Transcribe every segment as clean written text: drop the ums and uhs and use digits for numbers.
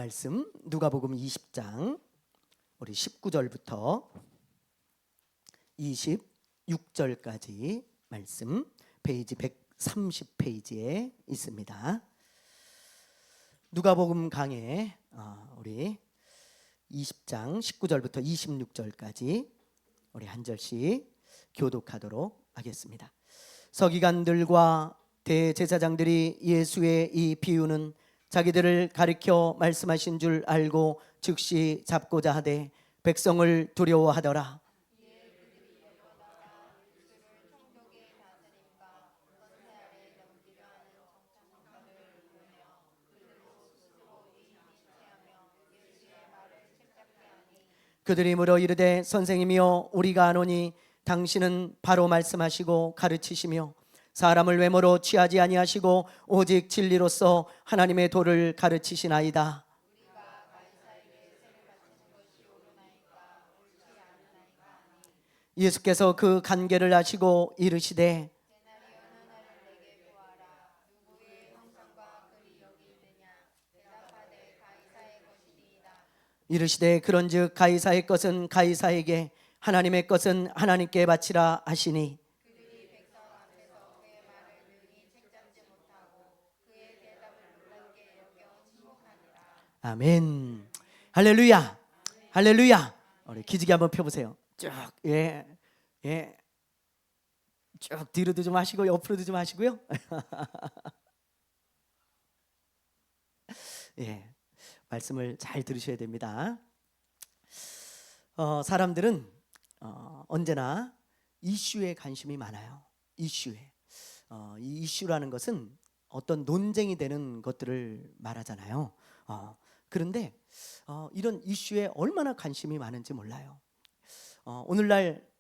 말씀 누가복음 20장 우리 19절부터 26절까지 말씀 페이지 130페이지에 있습니다. 누가복음 강해 우리 20장 19절부터 26절까지 우리 한 절씩 교독하도록 하겠습니다. 서기관들과 대제사장들이 예수의 이 비유는 자기들을 가리켜 말씀하신 줄 알고 즉시 잡고자 하되 백성을 두려워하더라. 그들이 물어 이르되 선생님이여 우리가 아노니 당신은 바로 말씀하시고 가르치시며 사람을 외모로 취하지 아니하시고 오직 진리로서 하나님의 도를 가르치시나이다. 예수께서 그 간계를 아시고 이르시되 그런즉 가이사의 것은 가이사에게 하나님의 것은 하나님께 바치라 하시니 아멘. 할렐루야. 할렐루야. 우리 기지개 한번 펴보세요. 쭉 쭉 뒤로도 좀 하시고 옆으로도 좀 하시고요. 말씀을 잘 들으셔야 됩니다. 사람들은 언제나 이슈에 관심이 많아요. 이슈에. 이 이슈라는 것은 어떤 논쟁이 되는 것들을 말하잖아요. 그런데 이런 이슈에 얼마나 관심이 많은지 몰라요. 오늘날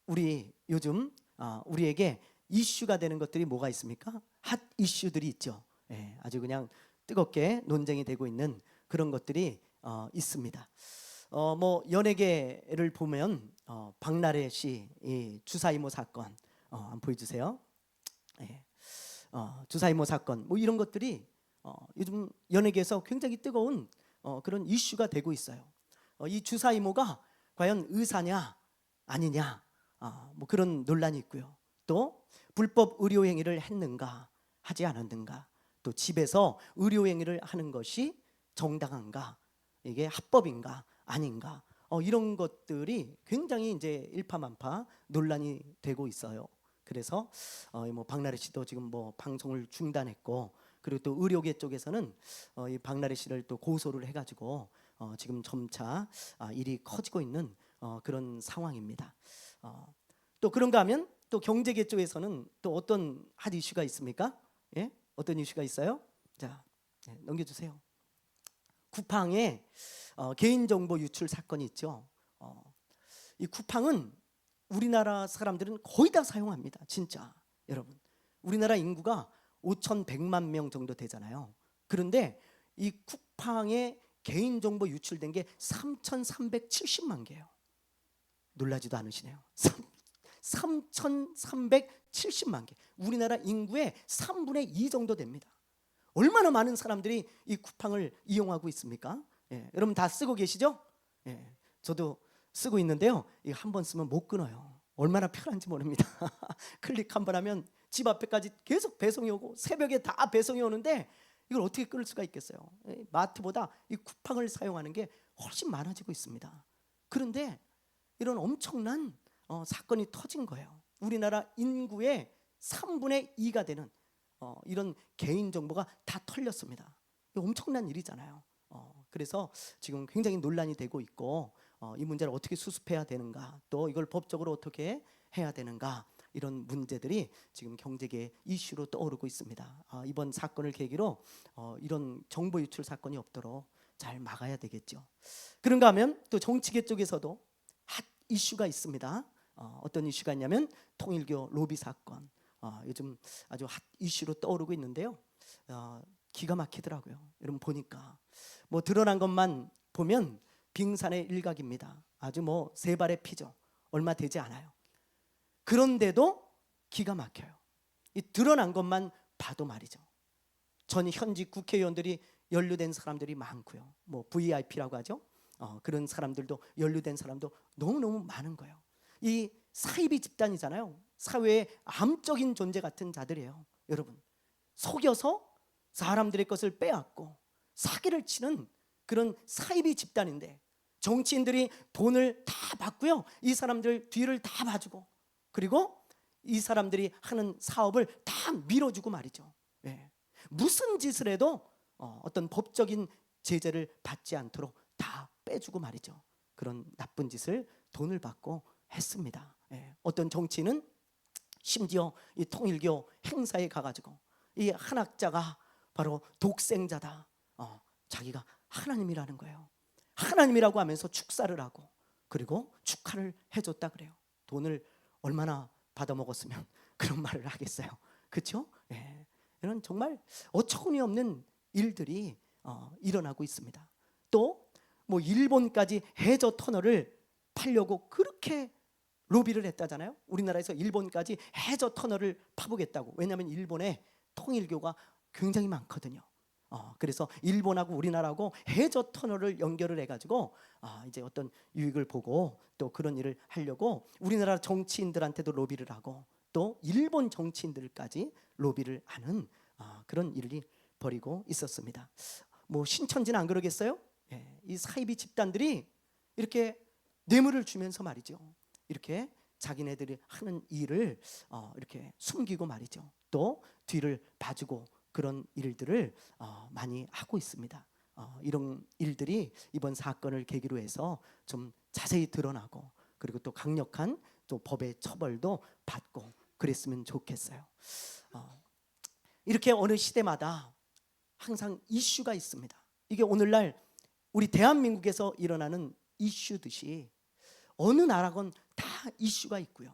우리 요즘 우리에게 이슈가 되는 것들이 뭐가 있습니까? 핫 이슈들이 있죠. 아주 그냥 뜨겁게 논쟁이 되고 있는 그런 것들이 있습니다. 뭐 연예계를 보면 박나래 씨 이 주사이모 사건 한번 보여주세요. 주사이모 사건 뭐 이런 것들이 요즘 연예계에서 굉장히 뜨거운 그런 이슈가 되고 있어요. 이 주사이모가 과연 의사냐 아니냐 뭐 그런 논란이 있고요. 또 불법 의료 행위를 했는가 하지 않았는가, 또 집에서 의료 행위를 하는 것이 정당한가, 이게 합법인가 아닌가, 이런 것들이 굉장히 이제 일파만파 논란이 되고 있어요. 그래서 뭐 박나래 씨도 지금 뭐 방송을 중단했고, 그리고 또 의료계 쪽에서는 이 박나래 씨를 또 고소를 해가지고 지금 점차 일이 커지고 있는 그런 상황입니다. 또 그런가 하면 또 경제계 쪽에서는 또 어떤 핫 이슈가 있습니까? 어떤 이슈가 있어요? 자, 넘겨주세요. 쿠팡의 개인정보 유출 사건이 있죠. 이 쿠팡은 우리나라 사람들은 거의 다 사용합니다. 진짜 여러분, 우리나라 인구가 5,100만 명 정도 되잖아요. 그런데 이 쿠팡에 개인정보 유출된 게 3,370만 개예요. 놀라지도 않으시네요. 3,370만 개. 우리나라 인구의 3분의 2 정도 됩니다. 얼마나 많은 사람들이 이 쿠팡을 이용하고 있습니까? 여러분 다 쓰고 계시죠? 저도 쓰고 있는데요. 이거 한 번 쓰면 못 끊어요. 얼마나 편한지 모릅니다. 클릭 한 번 하면 집 앞에까지 계속 배송이 오고 새벽에 다 배송이 오는데 이걸 어떻게 끊을 수가 있겠어요? 마트보다 이 쿠팡을 사용하는 게 훨씬 많아지고 있습니다. 그런데 이런 엄청난 사건이 터진 거예요. 우리나라 인구의 3분의 2가 되는 이런 개인정보가 다 털렸습니다. 이거 엄청난 일이잖아요. 그래서 지금 굉장히 논란이 되고 있고, 이 문제를 어떻게 수습해야 되는가, 또 이걸 법적으로 어떻게 해야 되는가, 이런 문제들이 지금 경제계 이슈로 떠오르고 있습니다. 이번 사건을 계기로 이런 정보 유출 사건이 없도록 잘 막아야 되겠죠. 그런가 하면 또 정치계 쪽에서도 핫 이슈가 있습니다. 어떤 이슈가 있냐면 통일교 로비 사건. 요즘 아주 핫 이슈로 떠오르고 있는데요. 기가 막히더라고요. 여러분 보니까 뭐 드러난 것만 보면 빙산의 일각입니다. 아주 뭐 세 발의 피죠. 얼마 되지 않아요. 그런데도 기가 막혀요. 이 드러난 것만 봐도 말이죠. 전 현직 국회의원들이 연루된 사람들이 많고요. 뭐 VIP라고 하죠. 그런 사람들도 연루된 사람도 너무너무 많은 거예요. 이 사이비 집단이잖아요. 사회의 암적인 존재 같은 자들이에요. 여러분, 속여서 사람들의 것을 빼앗고 사기를 치는 그런 사이비 집단인데, 정치인들이 돈을 다 받고요, 이 사람들 뒤를 다 봐주고, 그리고 이 사람들이 하는 사업을 다 밀어주고 말이죠. 예. 무슨 짓을 해도 어떤 법적인 제재를 받지 않도록 다 빼주고 말이죠. 그런 나쁜 짓을 돈을 받고 했습니다. 예. 어떤 정치인은 심지어 이 통일교 행사에 가가지고 이 한학자가 바로 독생자다, 자기가 하나님이라는 거예요. 하나님이라고 하면서 축사를 하고, 그리고 축하를 해줬다 그래요. 돈을 얼마나 받아먹었으면 그런 말을 하겠어요. 그렇죠? 예. 이런 정말 어처구니없는 일들이 일어나고 있습니다. 또 뭐 일본까지 해저 터널을 파려고 그렇게 로비를 했다잖아요. 우리나라에서 일본까지 해저 터널을 파보겠다고. 왜냐하면 일본에 통일교가 굉장히 많거든요. 그래서 일본하고 우리나라하고 해저 터널을 연결을 해가지고 이제 어떤 유익을 보고 또 그런 일을 하려고 우리나라 정치인들한테도 로비를 하고 또 일본 정치인들까지 로비를 하는 그런 일이 벌이고 있었습니다. 뭐 신천지는 안 그러겠어요? 예, 이 사이비 집단들이 이렇게 뇌물을 주면서 말이죠, 이렇게 자기네들이 하는 일을 이렇게 숨기고 말이죠, 또 뒤를 봐주고 그런 일들을 많이 하고 있습니다. 이런 일들이 이번 사건을 계기로 해서 좀 자세히 드러나고, 그리고 또 강력한 또 법의 처벌도 받고 그랬으면 좋겠어요. 이렇게 어느 시대마다 항상 이슈가 있습니다. 이게 오늘날 우리 대한민국에서 일어나는 이슈듯이 어느 나라건 다 이슈가 있고요,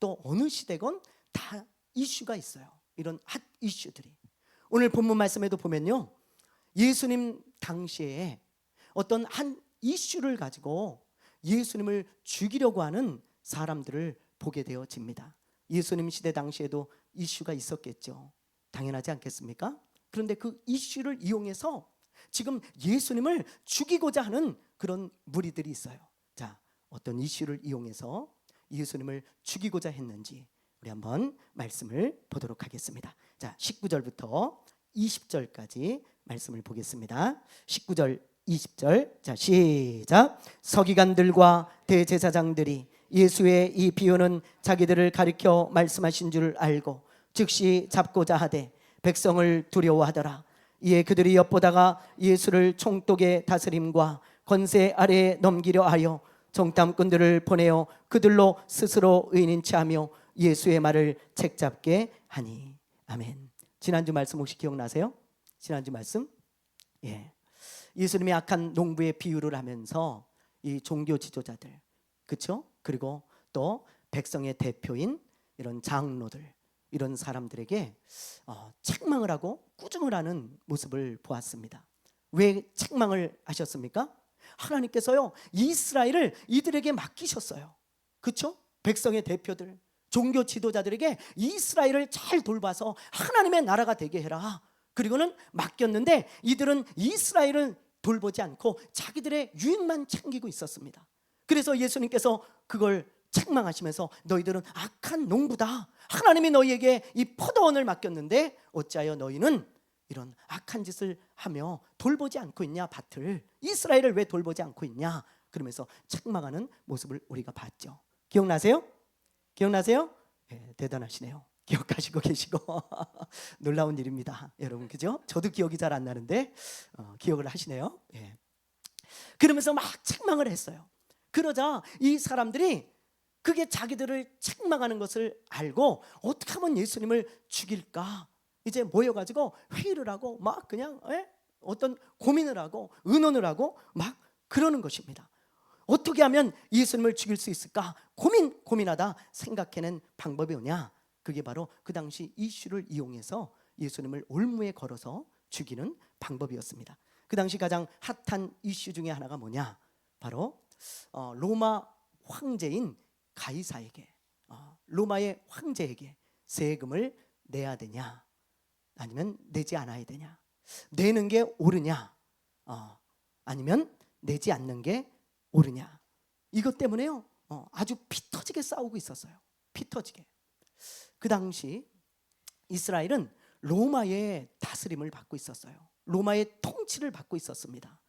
또 어느 시대건 다 이슈가 있어요. 이런 핫 이슈들이 오늘 본문 말씀에도 보면요, 예수님 당시에 어떤 한 이슈를 가지고 예수님을 죽이려고 하는 사람들을 보게 되어집니다. 예수님 시대 당시에도 이슈가 있었겠죠. 당연하지 않겠습니까? 그런데 그 이슈를 이용해서 지금 예수님을 죽이고자 하는 그런 무리들이 있어요. 자, 어떤 이슈를 이용해서 예수님을 죽이고자 했는지 우리 한번 말씀을 보도록 하겠습니다. 자, 19절부터 20절까지 말씀을 보겠습니다. 19절, 20절. 자, 시작. 서기관들과 대제사장들이 예수의 이 비유는 자기들을 가리켜 말씀하신 줄 알고 즉시 잡고자 하되 백성을 두려워하더라. 이에 그들이 엿보다가 예수를 총독의 다스림과 권세 아래에 넘기려 하여 정탐꾼들을 보내어 그들로 스스로 의인체하며 예수의 말을 책잡게 하니. 아멘. 지난주 말씀 혹시 기억나세요? 지난주 말씀? 예. 예수님이 악한 농부의 비유를 하면서 이 종교 지도자들, 그렇죠? 그리고 또 백성의 대표인 이런 장로들, 이런 사람들에게 책망을 하고 꾸중을 하는 모습을 보았습니다. 왜 책망을 하셨습니까? 하나님께서요, 이스라엘을 이들에게 맡기셨어요. 그렇죠? 백성의 대표들, 종교 지도자들에게 이스라엘을 잘 돌봐서 하나님의 나라가 되게 해라. 그리고는 맡겼는데 이들은 이스라엘을 돌보지 않고 자기들의 유익만 챙기고 있었습니다. 그래서 예수님께서 그걸 책망하시면서 너희들은 악한 농부다. 하나님이 너희에게 이 포도원을 맡겼는데 어찌하여 너희는 이런 악한 짓을 하며 돌보지 않고 있냐, 밭을. 이스라엘을 왜 돌보지 않고 있냐, 그러면서 책망하는 모습을 우리가 봤죠. 기억나세요? 기억나세요? 네, 대단하시네요. 기억하시고 계시고 놀라운 일입니다, 여러분. 그죠? 저도 기억이 잘 안 나는데 기억을 하시네요. 예. 그러면서 막 책망을 했어요. 그러자 이 사람들이 그게 자기들을 책망하는 것을 알고 어떻게 하면 예수님을 죽일까 이제 모여가지고 회의를 하고 막 그냥 어떤 고민을 하고 의논을 하고 막 그러는 것입니다. 어떻게 하면 예수님을 죽일 수 있을까 고민하다 생각해낸 방법이 뭐냐, 그게 바로 그 당시 이슈를 이용해서 예수님을 올무에 걸어서 죽이는 방법이었습니다. 그 당시 가장 핫한 이슈 중에 하나가 뭐냐, 바로 로마 황제인 가이사에게, 로마의 황제에게 세금을 내야 되냐 아니면 내지 않아야 되냐. 내는 게 옳으냐, 아니면 내지 않는 게 옳으냐. 이것 때문에요, 아주 피 터지게 싸우고 있었어요. 피 터지게. 그 당시 이스라엘은 로마의 다스림을 받고 있었어요. 로마의 통치를 받고 있었습니다.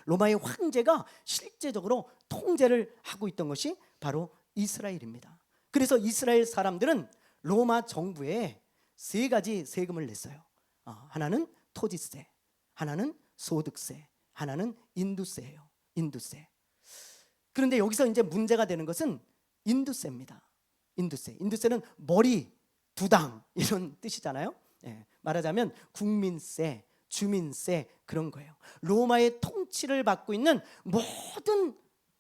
로마의 황제가 실제적으로 통제를 하고 있던 것이 바로 이스라엘입니다. 그래서 이스라엘 사람들은 로마 정부에 세 가지 세금을 냈어요. 하나는 토지세, 하나는 소득세, 하나는 인두세예요. 인두세. 그런데 여기서 이제 문제가 되는 것은 인두세입니다. 인두세. 인두세는 머리, 두당 이런 뜻이잖아요. 말하자면 국민세, 주민세 그런 거예요. 로마의 통치를 받고 있는 모든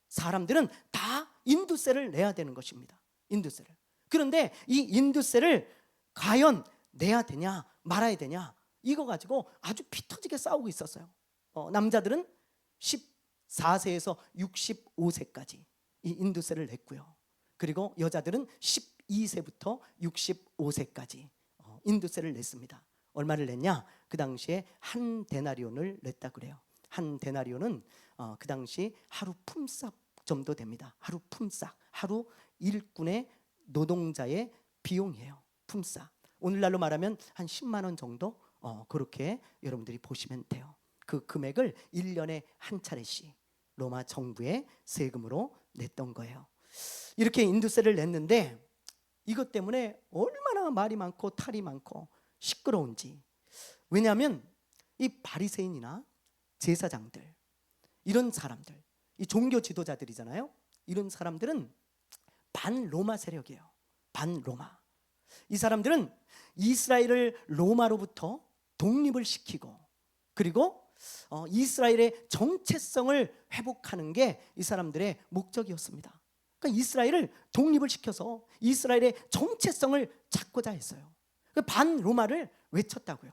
사람들은 다 인두세를 내야 되는 것입니다. 인두세를. 그런데 이 인두세를 과연 내야 되냐 말아야 되냐, 이거 가지고 아주 피 터지게 싸우고 있었어요. 남자들은 14세에서 65세까지 이 인두세를 냈고요. 그리고 여자들은 12세부터 65세까지 인두세를 냈습니다. 얼마를 냈냐? 그 당시에 한 데나리온을 냈다 그래요. 한 데나리온은 그 당시 하루 품삯 정도 됩니다. 하루 품삯, 하루 일꾼의 노동자의 비용이에요. 품삯. 오늘날로 말하면 한 10만 원 정도, 그렇게 여러분들이 보시면 돼요. 그 금액을 1년에 한 차례씩 로마 정부의 세금으로 냈던 거예요. 이렇게 인두세를 냈는데 이것 때문에 얼마나 말이 많고 탈이 많고 시끄러운지. 왜냐하면 이 바리새인이나 제사장들, 이런 사람들, 이 종교 지도자들이잖아요. 이런 사람들은 반로마 세력이에요. 반로마. 이 사람들은 이스라엘을 로마로부터 독립을 시키고, 그리고 이스라엘의 정체성을 회복하는 게 이 사람들의 목적이었습니다. 그러니까 이스라엘을 독립을 시켜서 이스라엘의 정체성을 찾고자 했어요. 반로마를 외쳤다고요.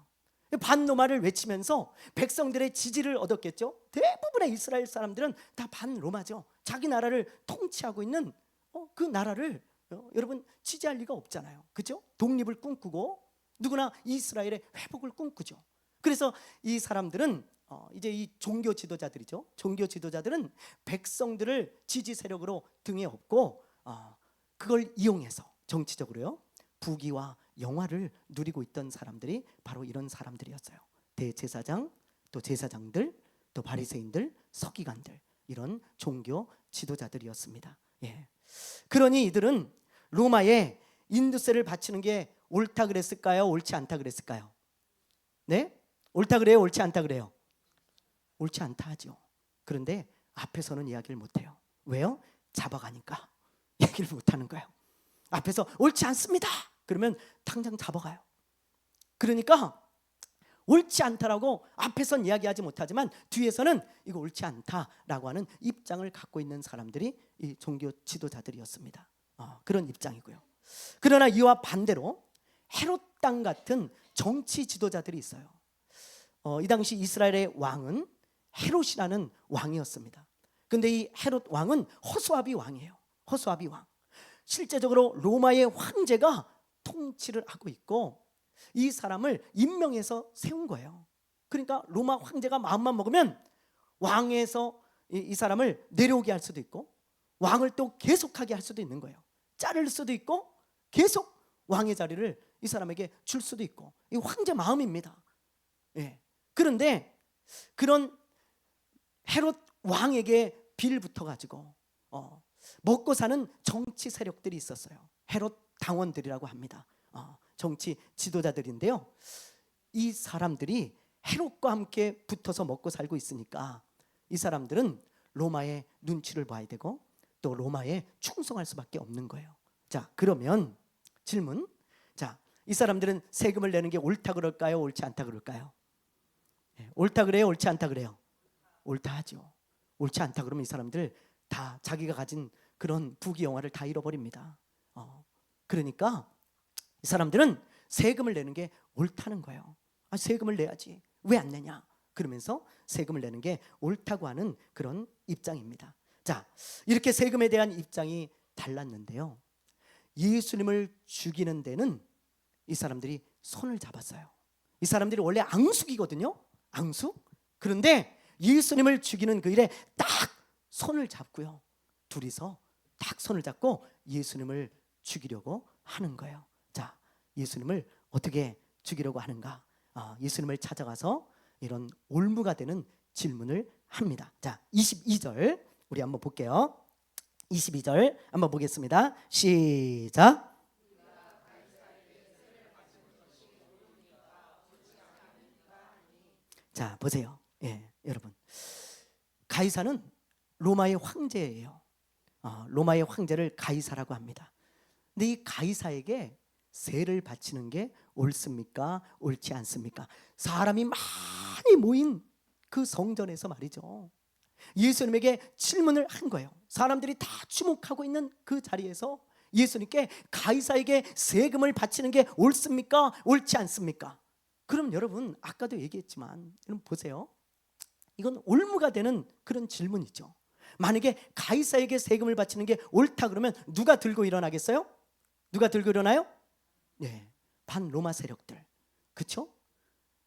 반로마를 외치면서 백성들의 지지를 얻었겠죠. 대부분의 이스라엘 사람들은 다 반로마죠. 자기 나라를 통치하고 있는 그 나라를 여러분 지지할 리가 없잖아요. 그렇죠? 독립을 꿈꾸고 누구나 이스라엘의 회복을 꿈꾸죠. 그래서 이 사람들은 이제 이 종교 지도자들이죠. 종교 지도자들은 백성들을 지지 세력으로 등에 업고 그걸 이용해서 정치적으로요 부귀와 영화를 누리고 있던 사람들이 바로 이런 사람들이었어요. 대제사장, 또 제사장들, 또 바리새인들, 서기관들, 이런 종교 지도자들이었습니다. 그러니 이들은 로마에 인두세를 바치는 게 옳다 그랬을까요? 옳지 않다 그랬을까요? 네? 옳다 그래요? 옳지 않다 그래요? 옳지 않다 하죠. 그런데 앞에서는 이야기를 못해요. 왜요? 잡아가니까 얘기를 못하는 거예요. 앞에서 옳지 않습니다 그러면 당장 잡아가요. 그러니까 옳지 않다라고 앞에선 이야기하지 못하지만 뒤에서는 이거 옳지 않다라고 하는 입장을 갖고 있는 사람들이 이 종교 지도자들이었습니다. 그런 입장이고요. 그러나 이와 반대로 헤롯 땅 같은 정치 지도자들이 있어요. 이 당시 이스라엘의 왕은 헤롯이라는 왕이었습니다. 그런데 이 헤롯 왕은 허수아비 왕이에요. 허수아비 왕. 실제적으로 로마의 황제가 통치를 하고 있고 이 사람을 임명해서 세운 거예요. 그러니까 로마 황제가 마음만 먹으면 왕에서 이 사람을 내려오게 할 수도 있고 왕을 또 계속하게 할 수도 있는 거예요. 자를 수도 있고 계속 왕의 자리를 이 사람에게 줄 수도 있고, 이 황제 마음입니다. 그런데 그런 헤롯 왕에게 빌붙어 가지고 먹고 사는 정치 세력들이 있었어요. 헤롯 당원들이라고 합니다. 정치 지도자들인데요. 이 사람들이 헤롯과 함께 붙어서 먹고 살고 있으니까 이 사람들은 로마의 눈치를 봐야 되고 또 로마에 충성할 수밖에 없는 거예요. 자, 그러면 질문. 자, 이 사람들은 세금을 내는 게 옳다 그럴까요? 옳지 않다 그럴까요? 옳다 그래요? 옳지 않다 그래요? 옳다 하죠. 옳지 않다 그러면 이 사람들 다 자기가 가진 그런 부귀영화를 다 잃어버립니다. 그러니까 이 사람들은 세금을 내는 게 옳다는 거예요. 세금을 내야지 왜 안 내냐 그러면서 세금을 내는 게 옳다고 하는 그런 입장입니다. 자, 이렇게 세금에 대한 입장이 달랐는데요, 예수님을 죽이는 데는 이 사람들이 손을 잡았어요. 이 사람들이 원래 앙숙이거든요. 앙숙. 그런데 예수님을 죽이는 그 일에 딱 손을 잡고요, 둘이서 딱 손을 잡고 예수님을 죽이려고 하는 거예요. 자, 예수님을 어떻게 죽이려고 하는가? 예수님을 찾아가서 이런 올무가 되는 질문을 합니다. 자, 22절 우리 한번 볼게요. 22절 한번 보겠습니다. 시작. 자, 보세요. 예, 여러분, 가이사는 로마의 황제예요. 로마의 황제를 가이사라고 합니다. 근데 이 가이사에게 세를 바치는 게 옳습니까? 옳지 않습니까? 사람이 많이 모인 그 성전에서 말이죠, 예수님에게 질문을 한 거예요. 사람들이 다 주목하고 있는 그 자리에서 예수님께 가이사에게 세금을 바치는 게 옳습니까? 옳지 않습니까? 그럼 여러분, 아까도 얘기했지만 여러분 보세요. 이건 올무가 되는 그런 질문이죠. 만약에 가이사에게 세금을 바치는 게 옳다 그러면 누가 들고 일어나겠어요? 누가 들고 일어나요? 네, 반로마 세력들, 그렇죠?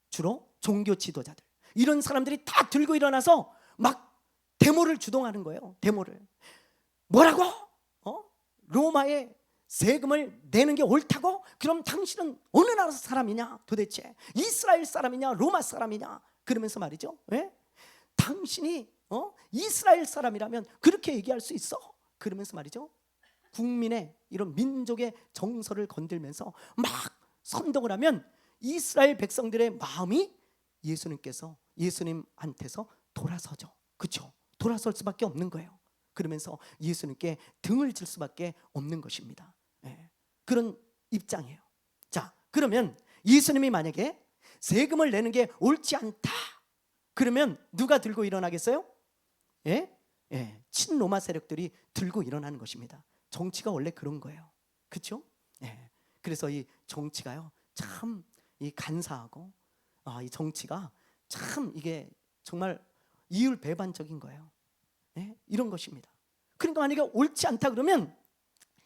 주로 종교 지도자들, 이런 사람들이 다 들고 일어나서 막 데모를 주동하는 거예요. 데모를. 뭐라고? 로마에 세금을 내는 게 옳다고? 그럼 당신은 어느 나라 사람이냐? 도대체 이스라엘 사람이냐? 로마 사람이냐? 그러면서 말이죠, 예? 당신이 이스라엘 사람이라면 그렇게 얘기할 수 있어? 그러면서 말이죠, 국민의 이런 민족의 정서를 건들면서 막 선동을 하면 이스라엘 백성들의 마음이 예수님한테서 돌아서죠. 그렇죠? 돌아설 수밖에 없는 거예요. 그러면서 예수님께 등을 질 수밖에 없는 것입니다. 예, 그런 입장이에요. 자, 그러면 예수님이 만약에 세금을 내는 게 옳지 않다 그러면 누가 들고 일어나겠어요? 예? 예, 친로마 세력들이 들고 일어나는 것입니다. 정치가 원래 그런 거예요. 그렇죠? 예. 그래서 이 정치가요, 참 이 간사하고, 이 정치가 참 이게 정말 이율배반적인 거예요. 예? 이런 것입니다. 그러니까 만약에 옳지 않다 그러면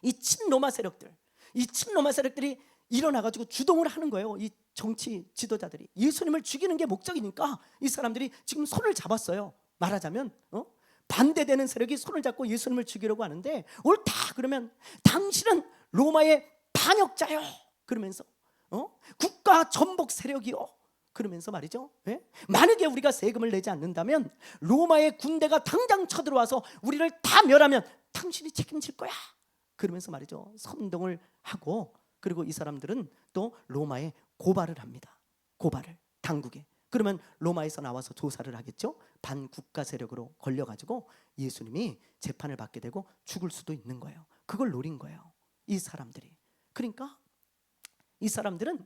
이 친로마 세력들이 일어나가지고 주동을 하는 거예요. 이 정치 지도자들이 예수님을 죽이는 게 목적이니까 이 사람들이 지금 손을 잡았어요. 말하자면 반대되는 세력이 손을 잡고 예수님을 죽이려고 하는데, 옳다 그러면 당신은 로마의 반역자요 그러면서 국가 전복 세력이요 그러면서 말이죠, 예? 만약에 우리가 세금을 내지 않는다면 로마의 군대가 당장 쳐들어와서 우리를 다 멸하면 당신이 책임질 거야 그러면서 말이죠, 선동을 하고, 그리고 이 사람들은 또 로마에 고발을 합니다. 고발을 당국에. 그러면 로마에서 나와서 조사를 하겠죠. 반국가 세력으로 걸려가지고 예수님이 재판을 받게 되고 죽을 수도 있는 거예요. 그걸 노린 거예요, 이 사람들이. 그러니까 이 사람들은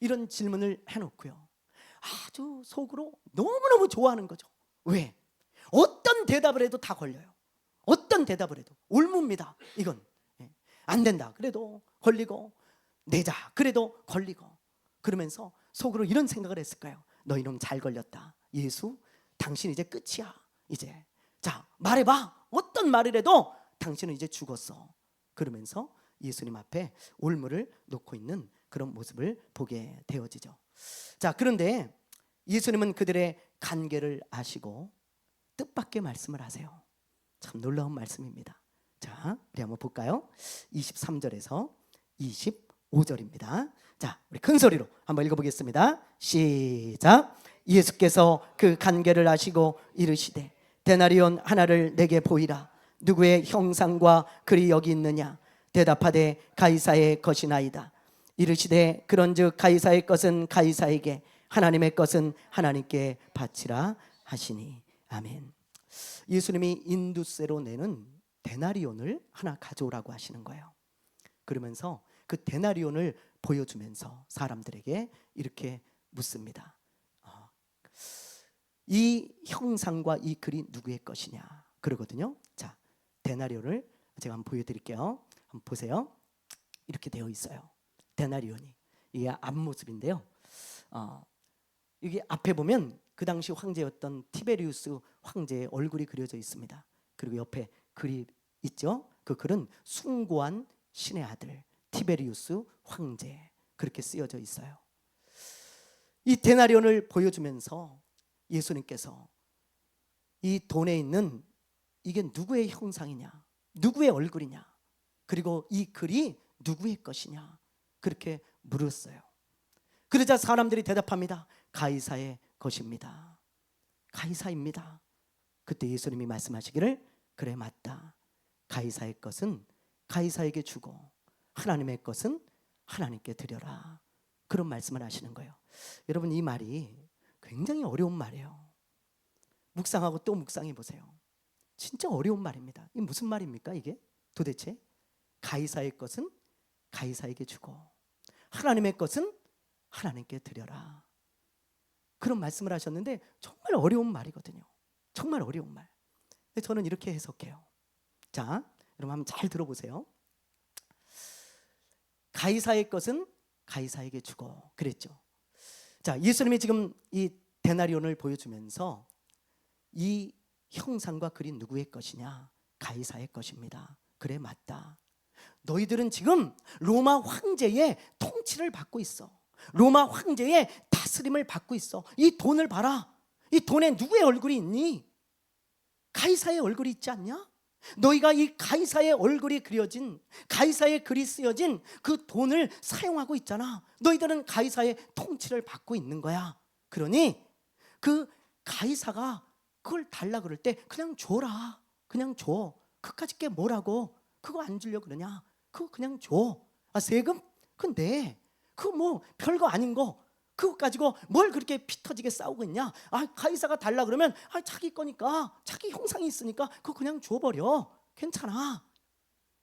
이런 질문을 해놓고요, 아주 속으로 너무너무 좋아하는 거죠. 왜? 어떤 대답을 해도 다 걸려요. 어떤 대답을 해도 올무입니다. 이건 안 된다 그래도 걸리고, 내자 그래도 걸리고, 그러면서 속으로 이런 생각을 했을까요? 너 이놈 잘 걸렸다. 예수, 당신 이제 끝이야. 이제 자, 말해봐. 어떤 말을 해도 당신은 이제 죽었어. 그러면서 예수님 앞에 올무를 놓고 있는 그런 모습을 보게 되어지죠. 자, 그런데 예수님은 그들의 간계를 아시고 뜻밖의 말씀을 하세요. 참 놀라운 말씀입니다. 자, 우리 한번 볼까요? 23절에서 25절입니다. 자, 우리 큰 소리로 한번 읽어보겠습니다. 시작. 예수께서 그 간계를 아시고 이르시되 데나리온 하나를 내게 보이라. 누구의 형상과 글이 여기 있느냐? 대답하되 가이사의 것이나이다. 이르시되 그런즉 가이사의 것은 가이사에게, 하나님의 것은 하나님께 바치라 하시니. 아멘. 예수님이 인두세로 내는 데나리온을 하나 가져오라고 하시는 거예요. 그러면서 그 데나리온을 보여주면서 사람들에게 이렇게 묻습니다. 이 형상과 이 글이 누구의 것이냐 그러거든요. 자, 데나리온을 제가 한번 보여드릴게요. 한번 보세요. 이렇게 되어 있어요. 데나리온이 이게 앞모습인데요. 여기 앞에 보면 그 당시 황제였던 티베리우스 황제의 얼굴이 그려져 있습니다. 그리고 옆에 글이 있죠. 그 글은 숭고한 신의 아들 티베리우스 황제, 그렇게 쓰여져 있어요. 이 데나리온을 보여주면서 예수님께서 이 돈에 있는 이게 누구의 형상이냐, 누구의 얼굴이냐, 그리고 이 글이 누구의 것이냐, 그렇게 물었어요. 그러자 사람들이 대답합니다. 가이사의 것입니다. 가이사입니다. 그때 예수님이 말씀하시기를, 그래 맞다. 가이사의 것은 가이사에게 주고 하나님의 것은 하나님께 드려라. 그런 말씀을 하시는 거예요. 여러분, 이 말이 굉장히 어려운 말이에요. 묵상하고 또 묵상해 보세요. 진짜 어려운 말입니다. 이게 무슨 말입니까 이게? 도대체 가이사의 것은 가이사에게 주고 하나님의 것은 하나님께 드려라. 그런 말씀을 하셨는데 정말 어려운 말이거든요. 정말 어려운 말. 근데 저는 이렇게 해석해요. 자, 여러분 한번 잘 들어보세요. 가이사의 것은 가이사에게 주고 그랬죠. 자, 예수님이 지금 이 데나리온을 보여주면서 이 형상과 글이 누구의 것이냐? 가이사의 것입니다. 그래 맞다. 너희들은 지금 로마 황제의 통치를 받고 있어. 로마 황제의 다스림을 받고 있어. 이 돈을 봐라. 이 돈에 누구의 얼굴이 있니? 가이사의 얼굴이 있지 않냐? 너희가 이 가이사의 얼굴이 그려진, 가이사의 글이 쓰여진 그 돈을 사용하고 있잖아. 너희들은 가이사의 통치를 받고 있는 거야. 그러니 그 가이사가 그걸 달라 그럴 때 그냥 줘라. 그냥 줘. 그까짓 게 뭐라고? 그거 안 주려고 그러냐? 그거 그냥 줘. 아, 세금? 근데 그거 뭐 별거 아닌 거 그거 가지고 뭘 그렇게 피 터지게 싸우고 있냐? 아, 가이사가 달라 그러면 아, 자기 거니까, 자기 형상이 있으니까 그거 그냥 줘버려. 괜찮아.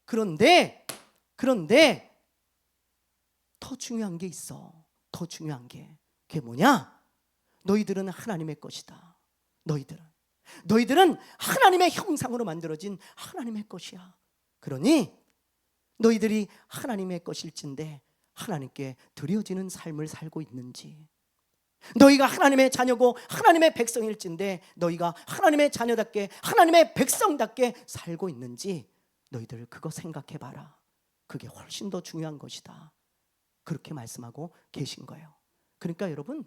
그런데 더 중요한 게 있어. 더 중요한 게. 그게 뭐냐? 너희들은 하나님의 것이다. 너희들은 하나님의 형상으로 만들어진 하나님의 것이야. 그러니 너희들이 하나님의 것일진데 하나님께 드려지는 삶을 살고 있는지, 너희가 하나님의 자녀고 하나님의 백성일진데 너희가 하나님의 자녀답게 하나님의 백성답게 살고 있는지 너희들 그거 생각해봐라. 그게 훨씬 더 중요한 것이다. 그렇게 말씀하고 계신 거예요. 그러니까 여러분,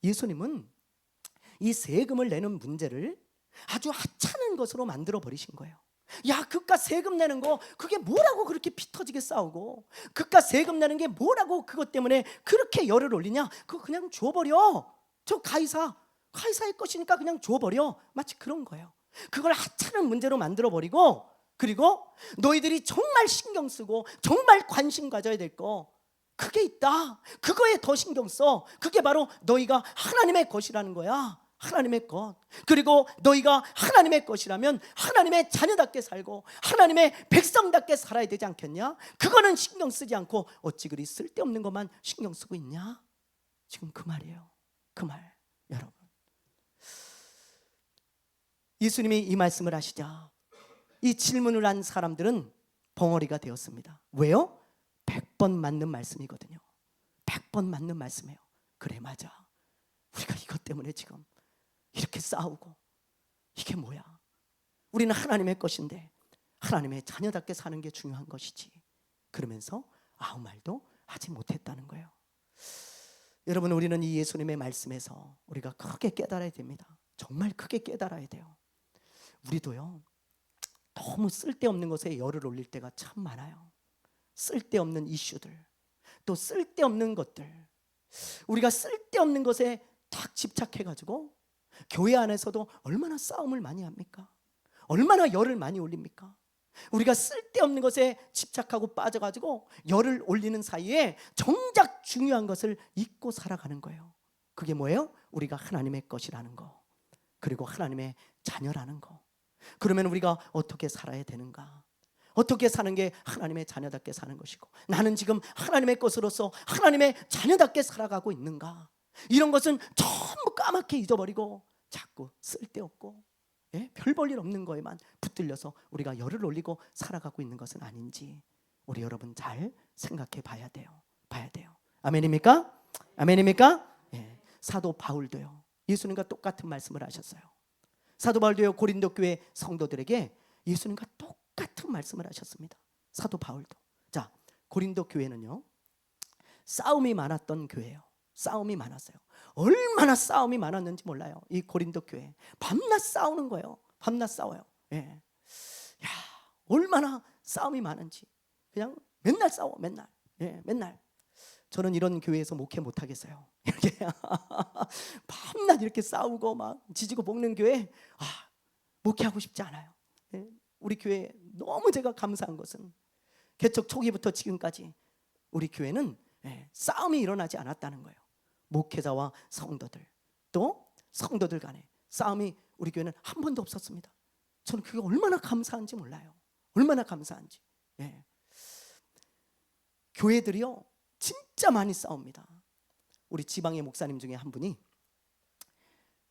예수님은 이 세금을 내는 문제를 아주 하찮은 것으로 만들어 버리신 거예요. 야, 그깟 세금 내는 거 그게 뭐라고 그렇게 피 터지게 싸우고, 그깟 세금 내는 게 뭐라고 그것 때문에 그렇게 열을 올리냐? 그거 그냥 줘버려. 저 가이사의 것이니까 그냥 줘버려. 마치 그런 거예요. 그걸 하찮은 문제로 만들어 버리고, 그리고 너희들이 정말 신경 쓰고 정말 관심 가져야 될 거 그게 있다. 그거에 더 신경 써. 그게 바로 너희가 하나님의 것이라는 거야. 하나님의 것. 그리고 너희가 하나님의 것이라면 하나님의 자녀답게 살고 하나님의 백성답게 살아야 되지 않겠냐? 그거는 신경 쓰지 않고 어찌 그리 쓸데없는 것만 신경 쓰고 있냐? 지금 그 말이에요. 그 말. 여러분, 예수님이 이 말씀을 하시자 이 질문을 한 사람들은 벙어리가 되었습니다. 왜요? 100번 맞는 말씀이거든요. 100번 맞는 말씀이에요. 그래 맞아. 우리가 이것 때문에 지금 이렇게 싸우고, 이게 뭐야? 우리는 하나님의 것인데 하나님의 자녀답게 사는 게 중요한 것이지. 그러면서 아무 말도 하지 못했다는 거예요. 여러분, 우리는 이 예수님의 말씀에서 우리가 크게 깨달아야 됩니다. 정말 크게 깨달아야 돼요. 우리도요, 너무 쓸데없는 것에 열을 올릴 때가 참 많아요. 쓸데없는 이슈들, 또 쓸데없는 것들, 우리가 쓸데없는 것에 딱 집착해가지고 교회 안에서도 얼마나 싸움을 많이 합니까? 얼마나 열을 많이 올립니까? 우리가 쓸데없는 것에 집착하고 빠져가지고 열을 올리는 사이에 정작 중요한 것을 잊고 살아가는 거예요. 그게 뭐예요? 우리가 하나님의 것이라는 거, 그리고 하나님의 자녀라는 거. 그러면 우리가 어떻게 살아야 되는가? 어떻게 사는 게 하나님의 자녀답게 사는 것이고, 나는 지금 하나님의 것으로서 하나님의 자녀답게 살아가고 있는가? 이런 것은 전부 까맣게 잊어버리고 자꾸 쓸데없고 별 볼 일 없는 거에만 붙들려서 우리가 열을 올리고 살아가고 있는 것은 아닌지 우리 여러분 잘 생각해 봐야 돼요. 아멘입니까? 아멘입니까? 사도 바울도요, 예수님과 똑같은 말씀을 하셨어요. 사도 바울도요, 고린도 교회 성도들에게 예수님과 똑같은 말씀을 하셨습니다. 사도 바울도. 자, 고린도 교회는요, 싸움이 많았던 교회예요. 싸움이 많았어요. 얼마나 싸움이 많았는지 몰라요. 이 고린도 교회 밤낮 싸우는 거예요. 밤낮 싸워요. 예. 야, 얼마나 싸움이 많은지 그냥 맨날 싸워. 맨날. 예, 맨날. 저는 이런 교회에서 목회 못 하겠어요. 이렇게 밤낮 이렇게 싸우고 막 지지고 볶는 교회 목회하고 싶지 않아요. 예, 우리 교회 너무 제가 감사한 것은 개척 초기부터 지금까지 우리 교회는 싸움이 일어나지 않았다는 거예요. 목회자와 성도들 또 성도들 간에 싸움이 우리 교회는 한 번도 없었습니다. 저는 그게 얼마나 감사한지 몰라요. 얼마나 감사한지. 예. 교회들이요 진짜 많이 싸웁니다. 우리 지방의 목사님 중에 한 분이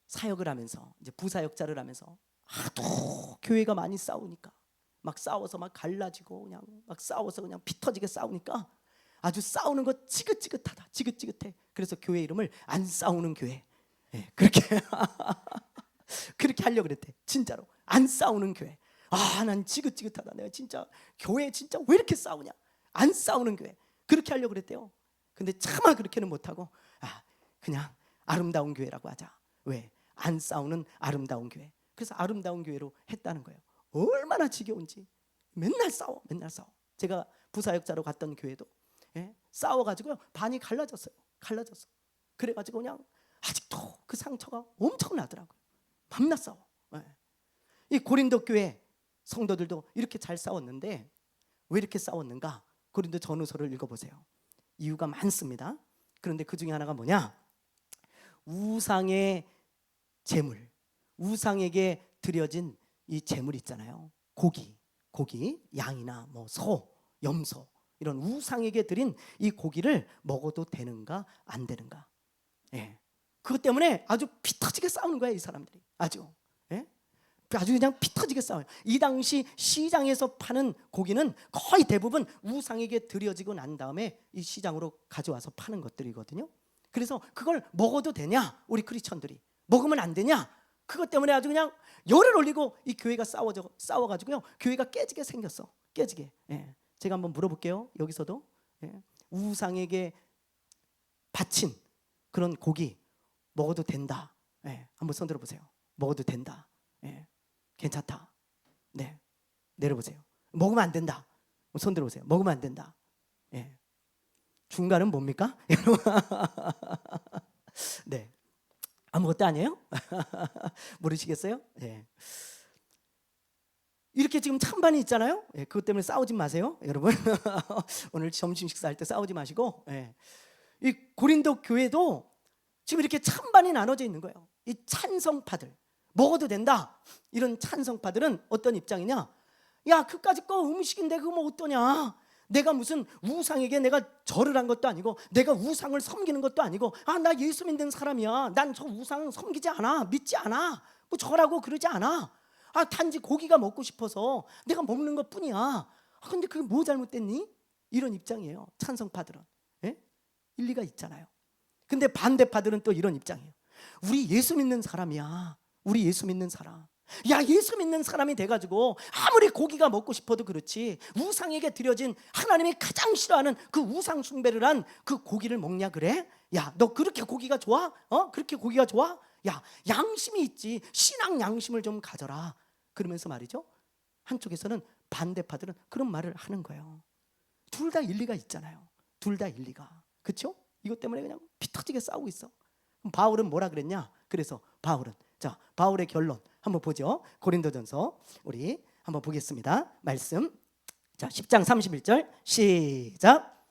사역을 하면서 이제 부사역자를 하면서 하도 교회가 많이 싸우니까 막 싸워서 막 갈라지고 그냥 막 싸워서 그냥 피 터지게 싸우니까 아주 싸우는 거 지긋지긋하다. 지긋지긋해. 그래서 교회 이름을 안 싸우는 교회. 예, 그렇게 그렇게 하려고 그랬대. 진짜로 안 싸우는 교회. 난 지긋지긋하다. 내가 진짜 교회 진짜 왜 이렇게 싸우냐. 안 싸우는 교회. 그렇게 하려고 그랬대요. 근데 차마 그렇게는 못하고 그냥 아름다운 교회라고 하자. 왜? 안 싸우는 아름다운 교회. 그래서 아름다운 교회로 했다는 거예요. 얼마나 지겨운지. 맨날 싸워. 맨날 싸워. 제가 부사역자로 갔던 교회도 싸워가지고 반이 갈라졌어요. 갈라졌어. 그래가지고 그냥 아직도 그 상처가 엄청 나더라고요. 밤낮 싸워. 이 고린도 교회 성도들도 이렇게 잘 싸웠는데 왜 이렇게 싸웠는가? 고린도 전후서를 읽어보세요. 이유가 많습니다. 그런데 그 중에 하나가 뭐냐? 우상의 제물, 우상에게 드려진 이 제물 있잖아요. 고기, 양이나 뭐 소, 염소 이런 우상에게 드린 이 고기를 먹어도 되는가 안 되는가? 예, 그것 때문에 아주 피 터지게 싸우는 거야 이 사람들이. 아주 그냥 피 터지게 싸워요. 이 당시 시장에서 파는 고기는 거의 대부분 우상에게 드려지고 난 다음에 이 시장으로 가져와서 파는 것들이거든요. 그래서 그걸 먹어도 되냐? 우리 크리스천들이 먹으면 안 되냐? 그것 때문에 아주 그냥 열을 올리고 이 교회가 싸워가지고요 교회가 깨지게 생겼어. 깨지게. 제가 한번 물어볼게요. 여기서도 우상에게 바친 그런 고기 먹어도 된다. 한번 손 들어보세요. 먹어도 된다. 괜찮다. 네, 내려보세요. 먹으면 안 된다. 손 들어보세요. 먹으면 안 된다. 중간은 뭡니까? 네, 아무것도 아니에요? 모르시겠어요? 이렇게 지금 찬반이 있잖아요. 그것 때문에 싸우지 마세요, 여러분. 오늘 점심 식사할 때 싸우지 마시고. 이 고린도 교회도 지금 이렇게 찬반이 나눠져 있는 거예요. 이 찬성파들 먹어도 된다. 이런 찬성파들은 어떤 입장이냐? 야, 그까짓 거 음식인데 그거 뭐 어떠냐? 내가 무슨 우상에게 내가 절을 한 것도 아니고 내가 우상을 섬기는 것도 아니고 나 예수 믿는 사람이야. 난 저 우상 섬기지 않아. 믿지 않아. 뭐 절하고 그러지 않아. 단지 고기가 먹고 싶어서 내가 먹는 것뿐이야. 근데 그게 뭐 잘못됐니? 이런 입장이에요. 찬성파들은. 일리가 있잖아요. 근데 반대파들은 또 이런 입장이에요. 우리 예수 믿는 사람이야. 우리 예수 믿는 사람. 야, 예수 믿는 사람이 돼가지고 아무리 고기가 먹고 싶어도 그렇지 우상에게 드려진 하나님이 가장 싫어하는 그 우상 숭배를 한 그 고기를 먹냐 그래? 야, 너 그렇게 고기가 좋아? 그렇게 고기가 좋아? 야, 양심이 있지. 신앙 양심을 좀 가져라. 그러면서 말이죠, 한쪽에서는 반대파들은 그런 말을 하는 거예요. 둘 다 일리가 있잖아요. 둘 다 일리가. 그렇죠? 이것 때문에 그냥 피 터지게 싸우고 있어. 그럼 바울은 뭐라 그랬냐? 그래서 바울의 결론 한번 보죠. 고린도전서 우리 한번 보겠습니다. 말씀 10장 31절 시작.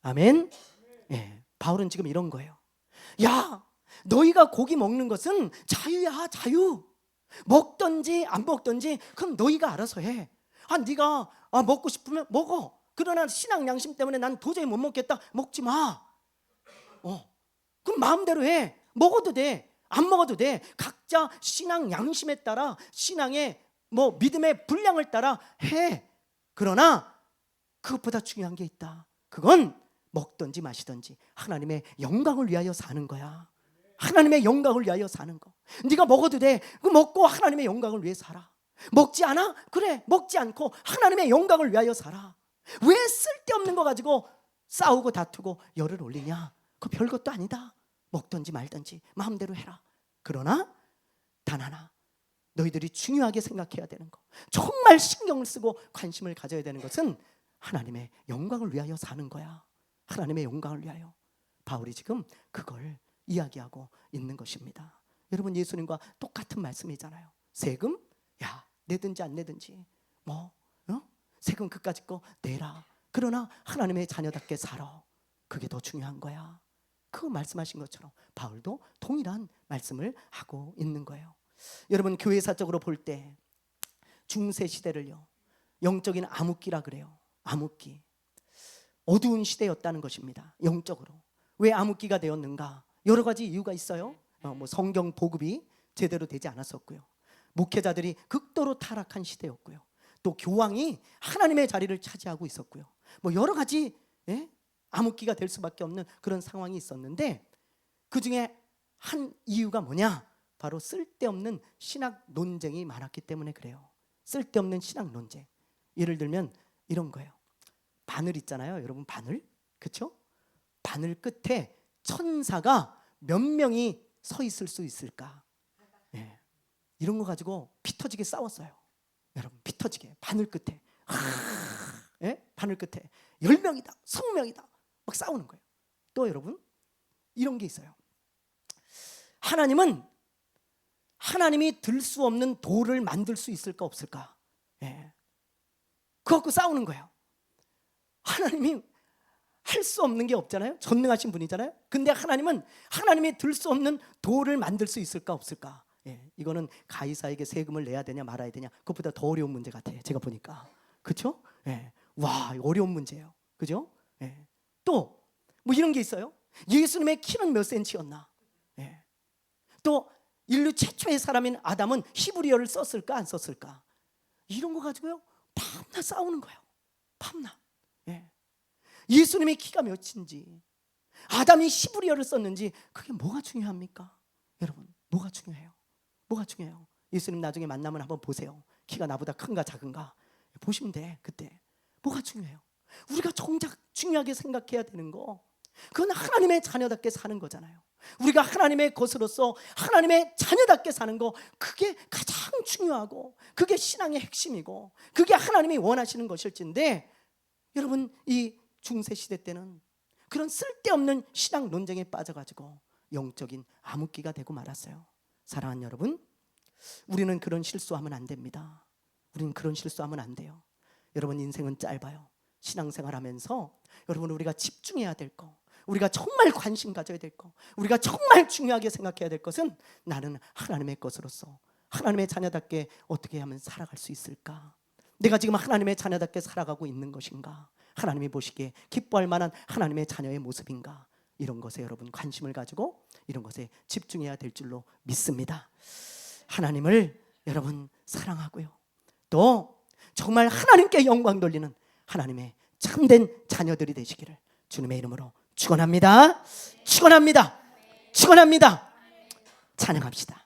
아멘. 바울은 지금 이런 거예요. 야, 너희가 고기 먹는 것은 자유야, 자유. 먹든지 안 먹든지 그건 너희가 알아서 해. 네가 먹고 싶으면 먹어. 그러나 신앙 양심 때문에 난 도저히 못 먹겠다. 먹지 마. 그럼 마음대로 해. 먹어도 돼. 안 먹어도 돼. 각자 신앙 양심에 따라 신앙의 믿음의 분량을 따라 해. 그러나 그것보다 중요한 게 있다. 그건 먹든지 마시든지 하나님의 영광을 위하여 사는 거야. 하나님의 영광을 위하여 사는 거. 네가 먹어도 돼. 그 먹고 하나님의 영광을 위해 살아. 먹지 않아? 그래, 먹지 않고 하나님의 영광을 위하여 살아. 왜 쓸데없는 거 가지고 싸우고 다투고 열을 올리냐? 그거 별것도 아니다. 먹든지 말든지 마음대로 해라. 그러나 단 하나, 너희들이 중요하게 생각해야 되는 거, 정말 신경을 쓰고 관심을 가져야 되는 것은 하나님의 영광을 위하여 사는 거야. 하나님의 영광을 위하여. 바울이 지금 그걸 이야기하고 있는 것입니다. 여러분, 예수님과 똑같은 말씀이잖아요. 세금? 야, 내든지 안 내든지 세금 그까짓 거 내라. 그러나 하나님의 자녀답게 살아. 그게 더 중요한 거야. 그거 말씀하신 것처럼 바울도 동일한 말씀을 하고 있는 거예요. 여러분, 교회사적으로 볼 때 중세 시대를요, 영적인 암흑기라 그래요. 암흑기, 어두운 시대였다는 것입니다. 영적으로. 왜 암흑기가 되었는가? 여러 가지 이유가 있어요. 성경 보급이 제대로 되지 않았었고요, 목회자들이 극도로 타락한 시대였고요, 또 교황이 하나님의 자리를 차지하고 있었고요, 여러 가지 암흑기가 될 수밖에 없는 그런 상황이 있었는데, 그 중에 한 이유가 뭐냐? 바로 쓸데없는 신학 논쟁이 많았기 때문에 그래요. 쓸데없는 신학 논쟁. 예를 들면 이런 거예요. 바늘 있잖아요, 여러분. 바늘, 그렇죠? 바늘 끝에 천사가 몇 명이 서 있을 수 있을까? 이런 거 가지고 피 터지게 싸웠어요. 여러분, 피 터지게. 바늘 끝에 바늘 끝에 10명이다 20명이다 막 싸우는 거예요. 또 여러분, 이런 게 있어요. 하나님이 들 수 없는 돌을 만들 수 있을까 없을까? 그거 갖고 싸우는 거예요. 하나님이 할 수 없는 게 없잖아요. 전능하신 분이잖아요. 근데 하나님이 들 수 없는 돌을 만들 수 있을까 없을까? 이거는 가이사에게 세금을 내야 되냐 말아야 되냐, 그것보다 더 어려운 문제 같아요, 제가 보니까. 그렇죠? 와, 어려운 문제예요. 그죠? 또 이런 게 있어요. 예수님의 키는 몇 센치였나? 또 인류 최초의 사람인 아담은 히브리어를 썼을까 안 썼을까? 이런 거 가지고요 밤낮 싸우는 거예요. 밤낮. 예수님의 키가 몇인지, 아담이 히브리어를 썼는지, 그게 뭐가 중요합니까? 여러분, 뭐가 중요해요? 뭐가 중요해요? 예수님 나중에 만나면 한번 보세요. 키가 나보다 큰가 작은가 보시면 돼. 그때 뭐가 중요해요? 우리가 정작 중요하게 생각해야 되는 거, 그건 하나님의 자녀답게 사는 거잖아요. 우리가 하나님의 것으로서 하나님의 자녀답게 사는 거, 그게 가장 중요하고, 그게 신앙의 핵심이고, 그게 하나님이 원하시는 것일진데, 여러분, 이 중세시대 때는 그런 쓸데없는 신앙 논쟁에 빠져가지고 영적인 암흑기가 되고 말았어요. 사랑하는 여러분, 우리는 그런 실수하면 안 됩니다. 우리는 그런 실수하면 안 돼요. 여러분, 인생은 짧아요. 신앙생활하면서 여러분, 우리가 집중해야 될 거, 우리가 정말 관심 가져야 될 거, 우리가 정말 중요하게 생각해야 될 것은, 나는 하나님의 것으로서 하나님의 자녀답게 어떻게 하면 살아갈 수 있을까? 내가 지금 하나님의 자녀답게 살아가고 있는 것인가? 하나님이 보시기에 기뻐할 만한 하나님의 자녀의 모습인가? 이런 것에 여러분 관심을 가지고 이런 것에 집중해야 될 줄로 믿습니다. 하나님을 여러분 사랑하고요, 또 정말 하나님께 영광 돌리는 하나님의 참된 자녀들이 되시기를 주님의 이름으로 축원합니다. 축원합니다. 축원합니다. 찬양합시다.